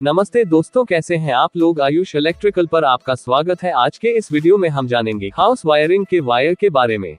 नमस्ते दोस्तों, कैसे हैं आप लोग। आयुष इलेक्ट्रिकल पर आपका स्वागत है। आज के इस वीडियो में हम जानेंगे हाउस वायरिंग के वायर के बारे में।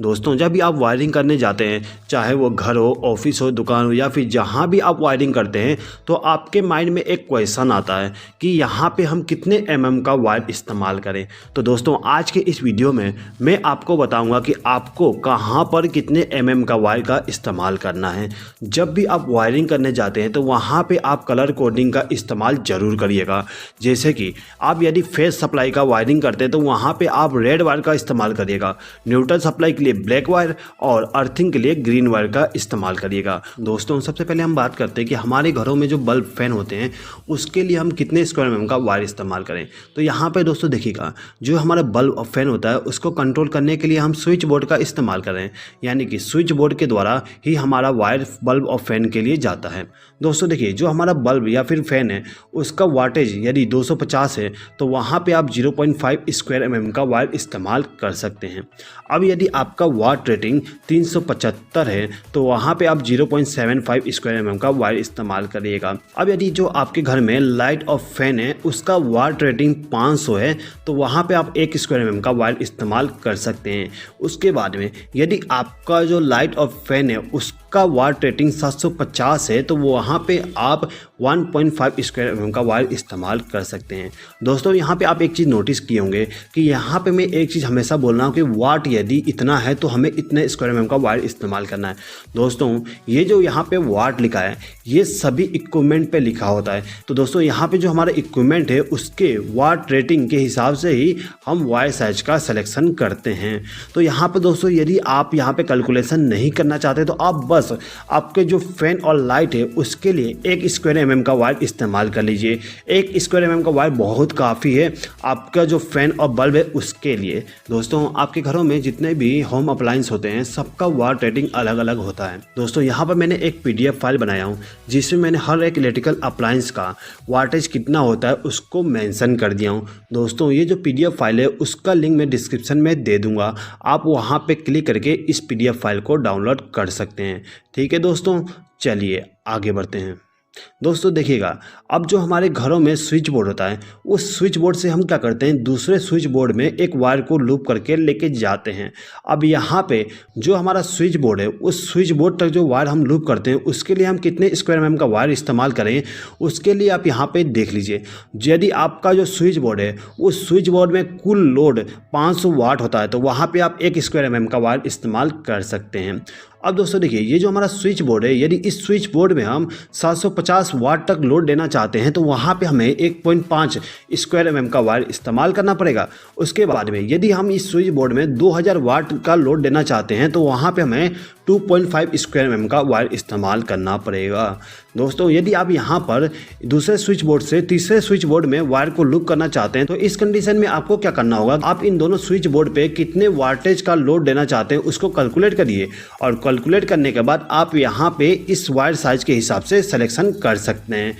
दोस्तों, जब भी आप वायरिंग करने जाते हैं, चाहे वो घर हो, ऑफिस हो, दुकान हो या फिर जहाँ भी आप वायरिंग करते हैं, तो आपके माइंड में एक क्वेश्चन आता है कि यहाँ पे हम कितने का वायर इस्तेमाल करें। तो दोस्तों, आज के इस वीडियो में मैं आपको बताऊंगा कि आपको कहाँ पर कितने का वायर का इस्तेमाल करना है। जब भी आप वायरिंग करने जाते हैं तो वहाँ पर आप कलर कोडिंग का इस्तेमाल ज़रूर करिएगा। जैसे कि आप यदि फेस सप्लाई का वायरिंग करते हैं तो वहाँ पर आप रेड वायर का इस्तेमाल करिएगा, न्यूट्रल सप्लाई लिए ब्लैक वायर और अर्थिंग के लिए ग्रीन वायर का इस्तेमाल करिएगा। दोस्तों, सबसे पहले हम बात करते हैं कि हमारे घरों में जो बल्ब फैन होते हैं उसके लिए हम कितने स्क्वायर का वायर इस्तेमाल करें। तो यहाँ पे दोस्तों देखिएगा, जो हमारा बल्ब और फैन होता है उसको कंट्रोल करने के लिए हम स्विच बोर्ड का इस्तेमाल करें, यानी कि स्विच बोर्ड के द्वारा ही हमारा वायर बल्ब और फैन के लिए जाता है। दोस्तों देखिए, जो हमारा बल्ब या फिर फैन है उसका वाटेज यदि 250 है तो वहाँ पे आप 0.5 स्क्वायर का वायर इस्तेमाल कर सकते हैं। अब यदि आपका वाट रेटिंग 375 है तो वहाँ पे आप 0.75 स्क्वायर का वायर इस्तेमाल करिएगा। अब यदि जो आपके घर में लाइट और फैन है उसका वाट रेटिंग 500 है तो वहाँ पे आप 1 स्क्वायर का वायर इस्तेमाल कर सकते हैं। उसके बाद में यदि आपका जो लाइट और फैन है उसका वाट रेटिंग 750 है तो वहाँ पे आप 1.5 स्क्वायर का वायर इस्तेमाल कर सकते हैं। दोस्तों, यहाँ पे आप एक चीज़ नोटिस किए होंगे कि यहाँ पे मैं एक चीज़ हमेशा बोल रहा हूँ कि वाट यदि इतना है तो हमें इतने स्क्वायर का वायर इस्तेमाल करना है। दोस्तों, ये जो यहाँ पे वाट लिखा है ये सभी इक्विपमेंट पे लिखा होता है। तो दोस्तों, यहाँ पे जो हमारा इक्विपमेंट है उसके वाट रेटिंग के हिसाब से ही हम वायर साइज का सिलेक्शन करते हैं। तो यहाँ पे दोस्तों, यदि आप यहाँ पे कैलकुलेशन नहीं करना चाहते तो आप बस आपके जो फैन और लाइट है उसके लिए 1 स्क्वायर का वायर इस्तेमाल कर लीजिए। 1 स्क्वायर का वायर बहुत काफ़ी है आपका जो फैन और बल्ब है उसके लिए। दोस्तों, आपके घरों में जितने भी होम अप्लायंस होते हैं सबका वाट रेटिंग अलग अलग होता है। दोस्तों, यहाँ पर मैंने एक PDF फाइल बनाया हूँ जिसमें मैंने हर एक इलेक्ट्रिकल अप्लायंस का वाटेज कितना होता है उसको मेंशन कर दिया हूँ। दोस्तों, ये जो PDF फाइल है उसका लिंक मैं डिस्क्रिप्शन में दे दूँगा, आप वहाँ पर क्लिक करके इस PDF फाइल को डाउनलोड कर सकते हैं। ठीक है दोस्तों, चलिए आगे बढ़ते हैं। दोस्तों देखिएगा, अब जो हमारे घरों में स्विच बोर्ड होता है उस स्विच बोर्ड से हम क्या करते हैं, दूसरे स्विच बोर्ड में एक वायर को लूप करके लेके जाते हैं। अब यहाँ पे जो हमारा स्विच बोर्ड है उस स्विच बोर्ड तक जो वायर हम लूप करते हैं उसके लिए हम कितने स्क्वायर का वायर इस्तेमाल करें उसके लिए आप यहाँ पे देख लीजिए। यदि आपका जो स्विच बोर्ड है उस स्विच बोर्ड में कुल लोड 500 वाट होता है तो वहाँ पर आप 1 स्क्वायर का वायर इस्तेमाल कर सकते हैं। अब दोस्तों देखिए, ये जो हमारा स्विच बोर्ड है यदि इस स्विच बोर्ड में हम 750 वाट तक लोड देना चाहते हैं तो वहाँ पे हमें 1.5 स्क्वायर का वायर इस्तेमाल करना पड़ेगा। उसके बाद में यदि हम इस स्विच बोर्ड में 2000 वाट का लोड देना चाहते हैं तो वहाँ पे हमें 2.5 स्क्वायर का वायर इस्तेमाल करना पड़ेगा। दोस्तों, यदि आप यहाँ पर दूसरे स्विच बोर्ड से तीसरे स्विच बोर्ड में वायर को लूप करना चाहते हैं तो इस कंडीशन में आपको क्या करना होगा, आप इन दोनों स्विच बोर्ड पे कितने वाटेज का लोड देना चाहते हैं उसको कैलकुलेट करिए और कैलकुलेट करने के बाद आप यहाँ पे इस वायर साइज के हिसाब से सिलेक्शन कर सकते हैं।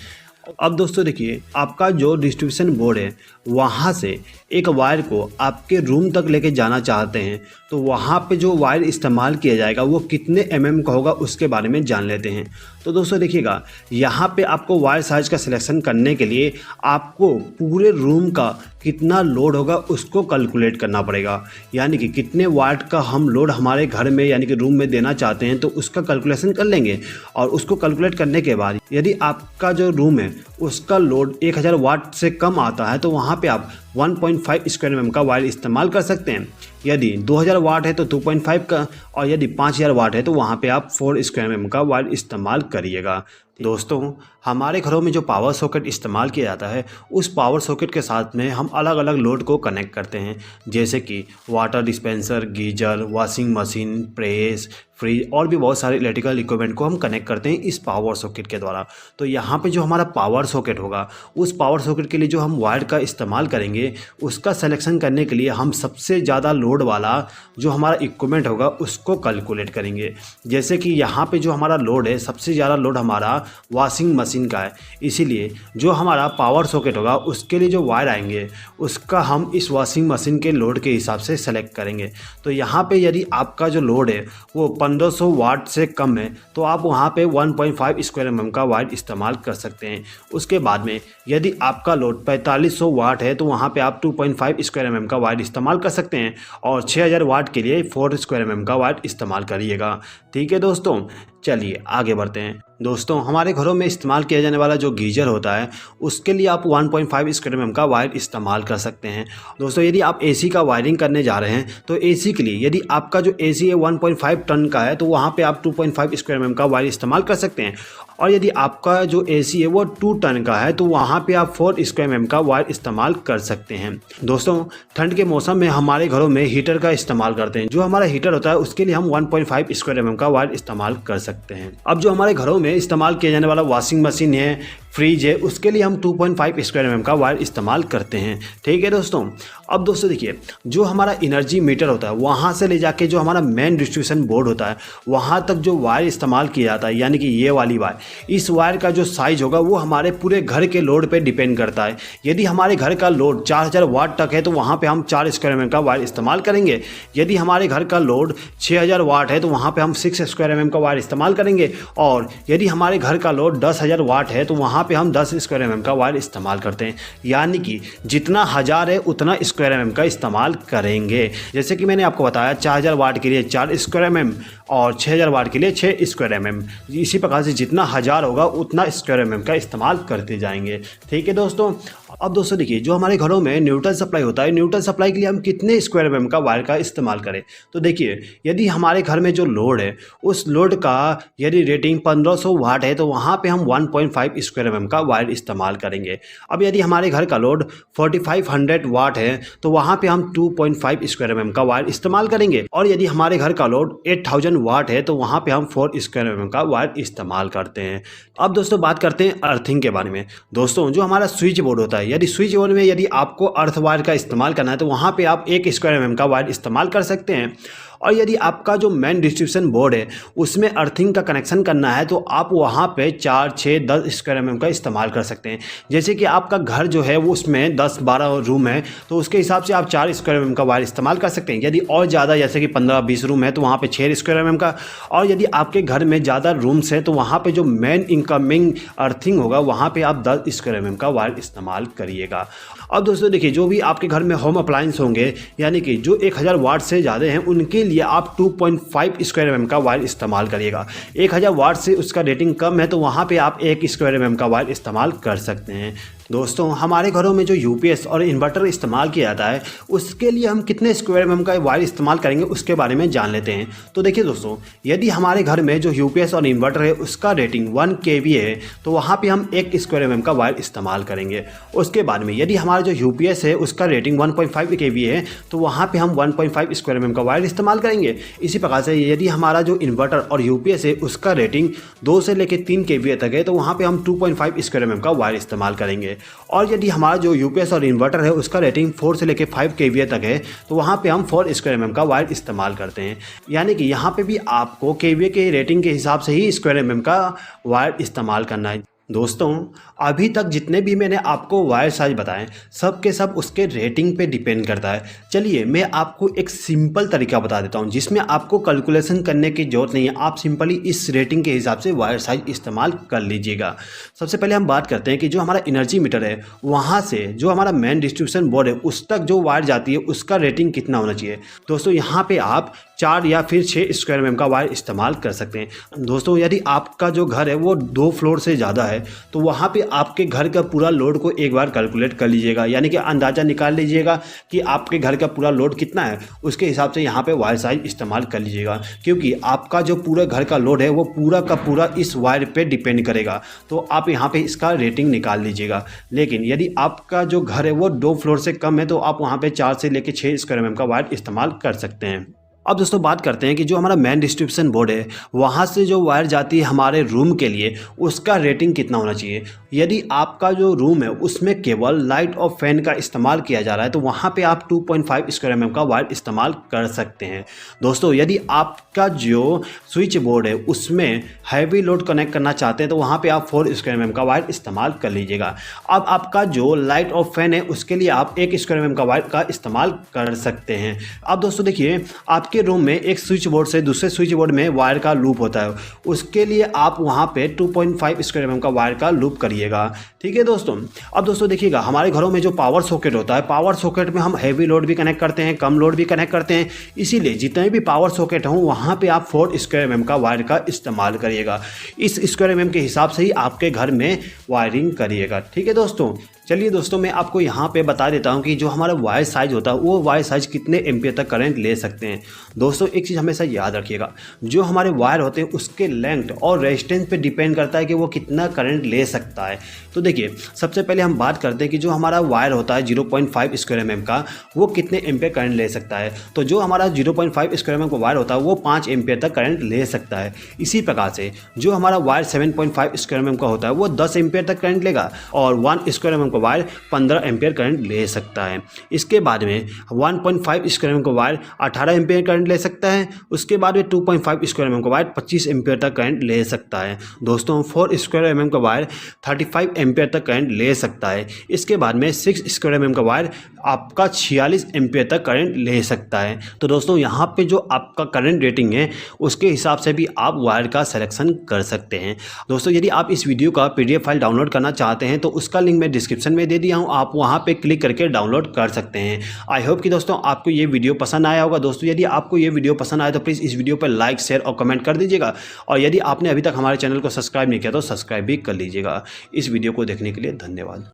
अब दोस्तों देखिए, आपका जो डिस्ट्रीब्यूशन बोर्ड है वहाँ से एक वायर को आपके रूम तक लेके जाना चाहते हैं तो वहाँ पे जो वायर इस्तेमाल किया जाएगा वो कितने का होगा उसके बारे में जान लेते हैं। तो दोस्तों देखिएगा, यहाँ पे आपको वायर साइज का सिलेक्शन करने के लिए आपको पूरे रूम का कितना लोड होगा उसको कैलकुलेट करना पड़ेगा, यानी कि कितने वाट का हम लोड हमारे घर में यानी कि रूम में देना चाहते हैं तो उसका कैलकुलेशन कर लेंगे। और उसको कैलकुलेट करने के बाद यदि आपका जो रूम है उसका लोड 1000 वाट से कम आता है तो वहाँ पे आप 1.5 स्क्वायर का वायर इस्तेमाल कर सकते हैं। यदि 2000 वाट है तो 2.5 का, और यदि 5000 वाट है तो वहाँ पे आप 4 स्क्वायर का वायर इस्तेमाल करिएगा। दोस्तों, हमारे घरों में जो पावर सॉकेट इस्तेमाल किया जाता है उस पावर सॉकेट के साथ में हम अलग अलग लोड को कनेक्ट करते हैं, जैसे कि water dispenser, geyser, washing machine, press, fridge और भी बहुत सारे इलेक्ट्रिकल इक्विपमेंट को हम कनेक्ट करते हैं इस पावर सॉकेट के द्वारा। तो यहाँ पे जो हमारा पावर सॉकेट होगा उस पावर सॉकेट के लिए जो हम वायर का इस्तेमाल करेंगे उसका सिलेक्शन करने के लिए हम सबसे ज़्यादा लोड वाला जो हमारा इक्विपमेंट होगा उसको कैलकुलेट करेंगे। जैसे कि यहाँ पे जो हमारा लोड है सबसे ज़्यादा लोड हमारा वॉशिंग मशीन मशीन का है, इसीलिए जो हमारा पावर सॉकेट होगा उसके लिए जो वायर आएंगे उसका हम इस वॉशिंग मशीन के लोड के हिसाब से सेलेक्ट करेंगे। तो यहाँ पे यदि आपका जो लोड है वो 1500 वाट से कम है तो आप वहाँ पे 1.5 स्क्वायर mm का वायर इस्तेमाल कर सकते हैं। उसके बाद में यदि आपका लोड 4500 वाट है तो वहाँ पे आप 2.5 स्क्वायर mm का वायर इस्तेमाल कर सकते हैं और 6000 वाट के लिए 4 स्क्वायर mm का वायर इस्तेमाल करिएगा। ठीक है दोस्तों, चलिए आगे बढ़ते हैं। दोस्तों, हमारे घरों में इस्तेमाल किया जाने वाला जो गीजर होता है उसके लिए आप 1.5 स्क्वायर mm का वायर इस्तेमाल कर सकते हैं। दोस्तों, यदि आप एसी का वायरिंग करने जा रहे हैं तो एसी के लिए यदि आपका जो एसी है 1.5 टन का है तो वहाँ पे आप 2.5 स्क्वायर mm का वायर इस्तेमाल कर सकते हैं। और यदि आपका जो एसी है वो 2 टन का है तो वहाँ पे आप 4 स्क्वायर mm का वायर इस्तेमाल कर सकते हैं। दोस्तों, ठंड के मौसम में हमारे घरों में हीटर का इस्तेमाल करते हैं। जो हमारा हीटर होता है उसके लिए हम 1.5 स्क्वायर mm का वायर इस्तेमाल कर सकते हैं। अब जो हमारे घरों में इस्तेमाल किया जाने वाला वॉशिंग मशीन है, फ्रिज है, उसके लिए हम 2.5 स्क्वायर mm का वायर इस्तेमाल करते हैं। ठीक है दोस्तों। अब दोस्तों देखिए, जो हमारा एनर्जी मीटर होता है वहाँ से ले जाके जो हमारा मेन डिस्ट्रीब्यूशन बोर्ड होता है वहाँ तक जो वायर इस्तेमाल किया जाता है, यानी कि ये वाली वायर, इस वायर का जो साइज होगा वो हमारे पूरे घर के लोड पे डिपेंड करता है। यदि हमारे घर का लोड 4000 वाट तक है तो वहाँ पे हम 4 स्क्वायर mm का वायर इस्तेमाल करेंगे। यदि हमारे घर का लोड 6000 वाट है तो वहाँ पे हम 6 स्क्वायर mm का वायर इस्तेमाल करेंगे। और यदि हमारे घर का लोड 10000 वाट है तो वहाँ पे हम 10 स्क्वायर mm का वायर इस्तेमाल करते हैं। यानी कि जितना 1000 है उतना स्क्वायर mm का इस्तेमाल करेंगे। जैसे कि मैंने आपको बताया 4000 वाट के लिए 4 स्क्वायर mm और 6000 वाट के लिए 6 स्क्वायर mm। इसी प्रकार से जितना 1000 होगा उतना स्क्वायर mm का इस्तेमाल करते जाएंगे। ठीक है दोस्तों। अब दोस्तों देखिए, जो हमारे घरों में न्यूट्रल सप्लाई होता है, न्यूट्रल सप्लाई के लिए हम कितने स्क्वायर mm का वायर का इस्तेमाल करें। तो देखिए, यदि हमारे घर में जो लोड है उस लोड का यदि रेटिंग 1500 वाट है तो वहाँ पे हम 1.5 स्क्वायर mm का वायर इस्तेमाल करेंगे। अब यदि हमारे घर का लोड 4500 वाट है तो वहाँ पे हम 2.5 स्क्वायर mm का वायर इस्तेमाल करेंगे। और यदि हमारे घर का लोड 8000 वाट है तो वहाँ पे हम 4 स्क्वायर mm का वायर इस्तेमाल करते हैं। अब दोस्तों बात करते हैं अर्थिंग के बारे में। दोस्तों, जो हमारा स्विच बोर्ड होता है, यदि स्विच बोर्ड में यदि आपको अर्थ वायर का इस्तेमाल करना है तो वहाँ पे आप 1 स्क्वायर mm का वायर इस्तेमाल कर सकते हैं। और यदि आपका जो मेन डिस्ट्रीब्यूशन बोर्ड है उसमें अर्थिंग का कनेक्शन करना है तो आप वहाँ पे 4, 6, 10 स्क्वायर mm का इस्तेमाल कर सकते हैं। जैसे कि आपका घर जो है वो उसमें 10-12 रूम है तो उसके हिसाब से आप 4 स्क्वायर mm का वायर इस्तेमाल कर सकते हैं। यदि और ज़्यादा जैसे कि 15-20 रूम है तो वहाँ पे 6 स्क्वायर mm का। और यदि आपके घर में ज़्यादा रूम्स है तो वहाँ पर जो मेन इनकमिंग अर्थिंग होगा वहाँ पर आप 10 स्क्वायर mm का वायर इस्तेमाल करिएगा। अब दोस्तों देखिए, जो भी आपके घर में होम अप्लायंस होंगे यानी कि जो 1000 वाट से ज़्यादा हैं उनके लिए आप 2.5 स्क्वायर mm का वायर इस्तेमाल करिएगा। 1000 वाट से उसका रेटिंग कम है तो वहाँ पे आप 1 स्क्वायर mm का वायर इस्तेमाल कर सकते हैं। दोस्तों, हमारे घरों में जो यूपीएस और इन्वर्टर इस्तेमाल किया जाता है उसके लिए हम कितने स्क्वायर mm का वायर इस्तेमाल करेंगे उसके बारे में जान लेते हैं। तो देखिए दोस्तों, यदि हमारे घर में जो यूपीएस और इन्वर्टर है उसका रेटिंग 1 kV है तो वहाँ पे हम 1 स्क्वायर mm का वायर इस्तेमाल करेंगे। उसके बाद में यदि हमारा जो यूपीएस है उसका रेटिंग 1.5 kV है तो वहाँ पे हम 1.5 स्क्वायर mm का वायर इस्तेमाल करेंगे। इसी प्रकार से यदि हमारा जो इन्वर्टर और यूपीएस है उसका रेटिंग 2 से लेकर 3 kV तक है तो वहाँ पे हम 2.5 स्क्वायर mm का वायर इस्तेमाल करेंगे। और यदि हमारा जो यूपीएस और इन्वर्टर है उसका रेटिंग 4 से लेकर 5 kVA तक है तो वहाँ पे हम 4 स्क्वायर mm का वायर इस्तेमाल करते हैं। यानी कि यहाँ पे भी आपको kVA के रेटिंग के हिसाब से ही स्क्वायर mm का वायर इस्तेमाल करना है। दोस्तों, अभी तक जितने भी मैंने आपको वायर साइज बताएं सब के सब उसके रेटिंग पे डिपेंड करता है। चलिए मैं आपको एक सिंपल तरीका बता देता हूं जिसमें आपको कैलकुलेशन करने की ज़रूरत नहीं है, आप सिंपली इस रेटिंग के हिसाब से वायर साइज इस्तेमाल कर लीजिएगा। सबसे पहले हम बात करते हैं कि जो हमारा एनर्जी मीटर है वहाँ से जो हमारा मेन डिस्ट्रीब्यूशन बोर्ड है उस तक जो वायर जाती है उसका रेटिंग कितना होना चाहिए। दोस्तों, यहाँ पर आप 4 या फिर 6 स्क्वायर mm का वायर इस्तेमाल कर सकते हैं। दोस्तों, यदि आपका जो घर है वो 2 फ्लोर से ज़्यादा है तो वहाँ पे आपके घर का पूरा लोड को एक बार कैलकुलेट कर लीजिएगा, यानी कि अंदाज़ा निकाल लीजिएगा कि आपके घर का पूरा लोड कितना है, उसके हिसाब से यहाँ पे वायर साइज इस्तेमाल कर लीजिएगा। क्योंकि आपका जो पूरा घर का लोड है वो पूरा का पूरा इस वायर पे डिपेंड करेगा, तो आप यहाँ पे इसका रेटिंग निकाल लीजिएगा। लेकिन यदि आपका जो घर है वो 2 फ्लोर से कम है तो आप वहाँ पर 4 से लेकर 6 स्क्वायर mm का वायर इस्तेमाल कर सकते हैं। अब दोस्तों बात करते हैं कि जो हमारा मेन डिस्ट्रीब्यूशन बोर्ड है वहाँ से जो वायर जाती है हमारे रूम के लिए, उसका रेटिंग कितना होना चाहिए। यदि आपका जो रूम है उसमें केवल लाइट और फैन का इस्तेमाल किया जा रहा है तो वहाँ पे आप 2.5 स्क्वायर mm का वायर इस्तेमाल कर सकते हैं। दोस्तों यदि आपका जो स्विच बोर्ड है उसमें हैवी लोड कनेक्ट करना चाहते हैं तो वहाँ पे आप 4 स्क्वायर mm का वायर इस्तेमाल कर लीजिएगा। अब आपका जो लाइट और फैन है उसके लिए आप 1 स्क्वायर mm का वायर का इस्तेमाल कर सकते हैं। अब दोस्तों देखिए, आपके रूम में एक स्विच बोर्ड से दूसरे स्विच बोर्ड में वायर का लूप होता है, उसके लिए आप वहाँ पे 2.5 स्क्वायर mm का वायर का लूप करिएगा। ठीक है दोस्तों। अब दोस्तों देखिएगा, हमारे घरों में जो पावर सॉकेट होता है, पावर सॉकेट में हम हैवी लोड भी कनेक्ट करते हैं, कम लोड भी कनेक्ट करते हैं, इसीलिए जितने भी पावर सॉकेट हों वहाँ पे आप 4 स्क्वायर mm का वायर का इस्तेमाल करिएगा। इस स्क्वायर mm के हिसाब से ही आपके घर में वायरिंग करिएगा। ठीक है दोस्तों। चलिए दोस्तों, मैं आपको यहाँ पे बता देता हूँ कि जो हमारा वायर साइज होता है वो वायर साइज कितने एम्पियर तक करंट ले सकते हैं। दोस्तों एक चीज़ हमेशा याद रखिएगा, जो हमारे वायर होते हैं उसके लेंथ और रेजिस्टेंस पे डिपेंड करता है कि वो कितना करंट ले सकता है। तो देखिए, सबसे पहले हम बात करते हैं कि जो हमारा वायर होता है 0.5 स्क्वायर mm का, वो कितने एम्पियर करंट ले सकता है। तो जो हमारा 0.5 स्क्वायर mm का वायर होता है वो 5 एम्पियर तक करंट ले सकता है। इसी प्रकार से जो हमारा वायर 7.5 स्क्वायर mm का होता है वो 10 एम्पियर तक करंट लेगा और 1 स्क्वायर mm का वायर 15 एम्पियर करंट ले सकता है। इसके बाद में 1.5 स्क्वायर mm का वायर 18 एम्पियर करंट ले सकता है। उसके बाद में 2.5 स्क्वायर mm का वायर 25 एम्पियर तक करंट ले सकता है। दोस्तों 4 स्क्वायर mm का वायर 35 एम्पियर तक करंट ले सकता है। इसके बाद में 6 स्क्वायर mm का वायर आपका 46 एम्पियर तक करंट ले सकता है। तो दोस्तों यहाँ पे जो आपका करंट रेटिंग है उसके हिसाब से भी आप वायर का सिलेक्शन कर सकते हैं। दोस्तों यदि आप इस वीडियो का PDF फाइल डाउनलोड करना चाहते हैं तो उसका लिंक मैं डिस्क्रिप्शन में दे दिया हूँ, आप वहाँ पे क्लिक करके डाउनलोड कर सकते हैं। आई होप कि दोस्तों आपको ये वीडियो पसंद आया होगा। दोस्तों यदि आपको ये वीडियो पसंद आया तो प्लीज़ इस वीडियो पर लाइक, शेयर और कमेंट कर दीजिएगा। और यदि आपने अभी तक हमारे चैनल को सब्सक्राइब नहीं किया तो सब्सक्राइब भी कर लीजिएगा। इस वीडियो को देखने के लिए धन्यवाद।